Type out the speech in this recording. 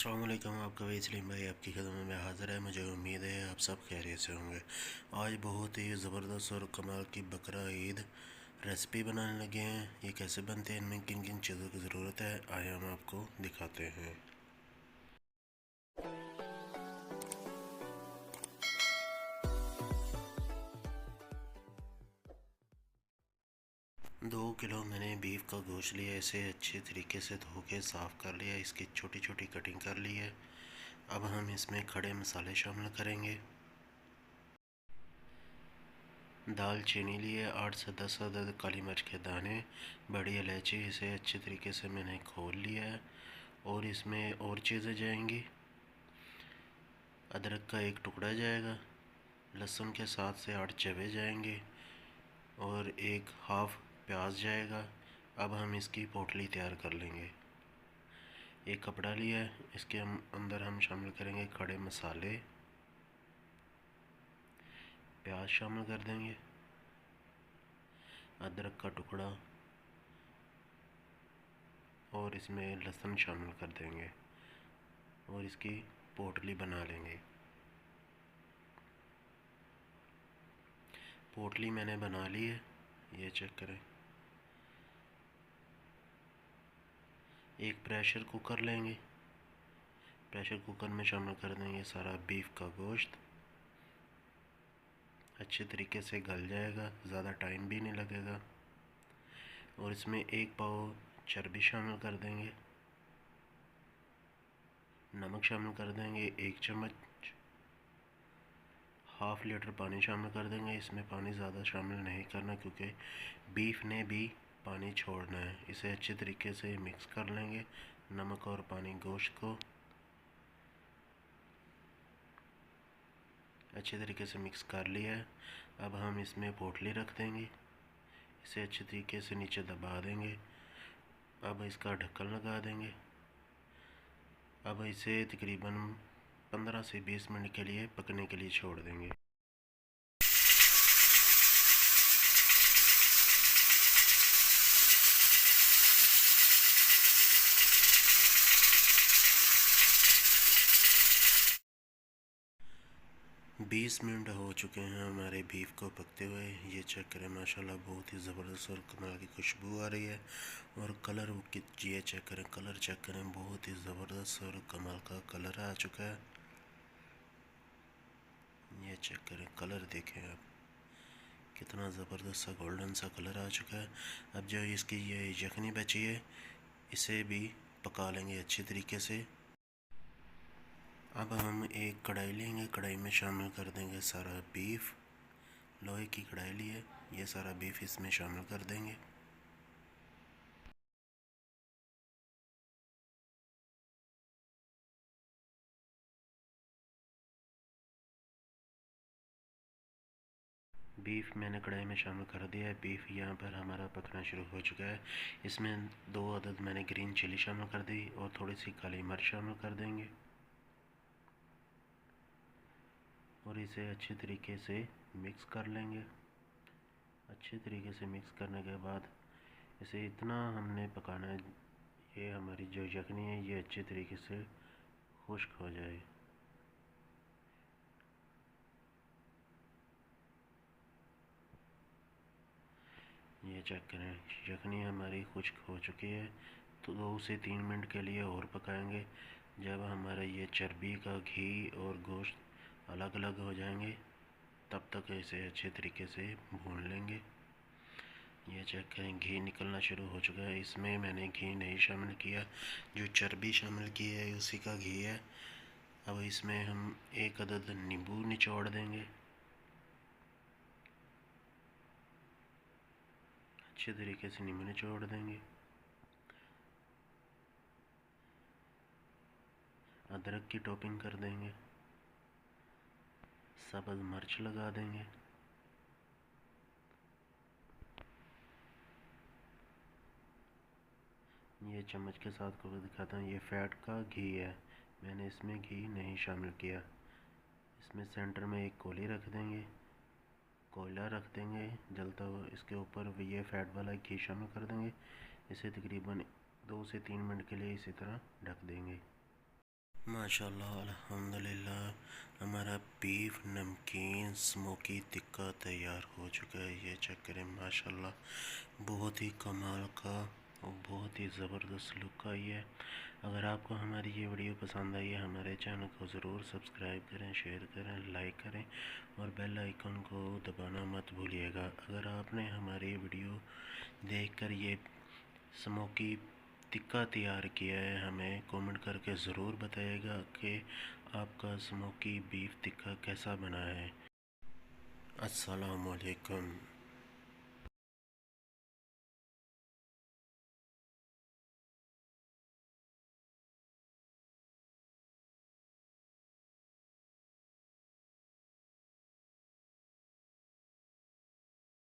अस्सलाम वालेकुम। आपका वही सलीम भाई आपकी खिदमत में हाज़िर है। मुझे उम्मीद है आप सब खैरियत से होंगे। आज बहुत ही ज़बरदस्त और कमाल की बकरा ईद रेसिपी बनाने लगे हैं। ये कैसे बनते हैं, इनमें किन किन चीज़ों की ज़रूरत है, आइए हम आपको दिखाते हैं। 2 किलो मैंने बीफ का गोश्त लिया। इसे अच्छे तरीके से धो के साफ़ कर लिया। इसकी छोटी छोटी कटिंग कर ली है। अब हम इसमें खड़े मसाले शामिल करेंगे। दालचीनी लिए 8 से 10 अदद काली मिर्च के दाने, बड़ी इलायची, इसे अच्छे तरीके से मैंने खोल लिया है। और इसमें और चीज़ें जाएंगी। अदरक का एक टुकड़ा जाएगा, लहसुन के 7 से 8 चवे जाएंगे और एक हाफ प्याज जाएगा। अब हम इसकी पोटली तैयार कर लेंगे। एक कपड़ा लिया है, इसके अंदर हम शामिल करेंगे खड़े मसाले, प्याज शामिल कर देंगे, अदरक का टुकड़ा और इसमें लहसुन शामिल कर देंगे और इसकी पोटली बना लेंगे। पोटली मैंने बना ली है, ये चेक करें। एक प्रेशर कुकर लेंगे, प्रेशर कुकर में शामिल कर देंगे सारा बीफ का गोश्त। अच्छे तरीके से गल जाएगा, ज़्यादा टाइम भी नहीं लगेगा। और इसमें एक पाव चर्बी शामिल कर देंगे, नमक शामिल कर देंगे 1 चम्मच, हाफ़ लीटर पानी शामिल कर देंगे। इसमें पानी ज़्यादा शामिल नहीं करना क्योंकि बीफ ने भी पानी छोड़ना है। इसे अच्छे तरीके से मिक्स कर लेंगे, नमक और पानी गोश्त को अच्छे तरीके से मिक्स कर लिया है। अब हम इसमें पोटली रख देंगे, इसे अच्छे तरीके से नीचे दबा देंगे। अब इसका ढक्कन लगा देंगे। अब इसे तकरीबन 15 से 20 मिनट के लिए पकने के लिए छोड़ देंगे। 20 मिनट हो चुके हैं हमारे बीफ को पकते हुए। ये चेक करें, माशाल्लाह बहुत ही ज़बरदस्त और कमाल की खुशबू आ रही है। और कलर ये चेक करें, कलर चेक करें, बहुत ही ज़बरदस्त और कमाल का कलर आ चुका है। ये चेक करें, कलर देखें आप, कितना ज़बरदस्त सा गोल्डन सा कलर आ चुका है। अब जो इसकी ये यखनी बची है, इसे भी पका लेंगे अच्छे तरीके से। अब हम एक कढ़ाई लेंगे, कढ़ाई में शामिल कर देंगे सारा बीफ। लोहे की कढ़ाई ली है, ये सारा बीफ इसमें शामिल कर देंगे। बीफ मैंने कढ़ाई में शामिल कर दिया है। बीफ यहाँ पर हमारा पकना शुरू हो चुका है। इसमें 2 अदद मैंने ग्रीन चिली शामिल कर दी और थोड़ी सी काली मिर्च शामिल कर देंगे और इसे अच्छे तरीके से मिक्स कर लेंगे। अच्छे तरीके से मिक्स करने के बाद इसे इतना हमने पकाना है, ये हमारी जो यखनी है ये अच्छे तरीके से खुश्क हो जाए। ये चेक करें, यखनी हमारी खुश्क हो चुकी है। तो 2 से 3 मिनट के लिए और पकाएंगे। जब हमारा ये चर्बी का घी और गोश्त अलग अलग हो जाएंगे तब तक इसे अच्छे तरीके से भून लेंगे। ये चेक करें, घी निकलना शुरू हो चुका है। इसमें मैंने घी नहीं शामिल किया, जो चर्बी शामिल की है उसी का घी है। अब इसमें हम 1 अदद नींबू निचोड़ देंगे, अच्छे तरीके से नींबू निचोड़ देंगे। अदरक की टॉपिंग कर देंगे, सब्ज़ मिर्च लगा देंगे, ये चम्मच के साथ को दिखाता हूँ। ये फैट का घी है, मैंने इसमें घी नहीं शामिल किया। इसमें सेंटर में एक कोली रख देंगे, कोयला रख देंगे जलता हुआ, इसके ऊपर ये फैट वाला घी शामिल कर देंगे। इसे तकरीबन 2 से 3 मिनट के लिए इसी तरह ढक देंगे। माशाल्लाह अल्हम्दुलिल्लाह हमारा बीफ नमकीन स्मोकी टिक्का तैयार हो चुका है। ये चेक करें माशाल्लाह बहुत ही कमाल का और बहुत ही ज़बरदस्त लुक आई है। अगर आपको हमारी ये वीडियो पसंद आई है हमारे चैनल को ज़रूर सब्सक्राइब करें, शेयर करें, लाइक करें और बेल आइकन को दबाना मत भूलिएगा। अगर आपने हमारी वीडियो देखकर ये स्मोकी टिक्का तैयार किया है हमें कमेंट करके ज़रूर बताइएगा कि आपका स्मोकी बीफ टिक्का कैसा बना है। अस्सलाम वालेकुम।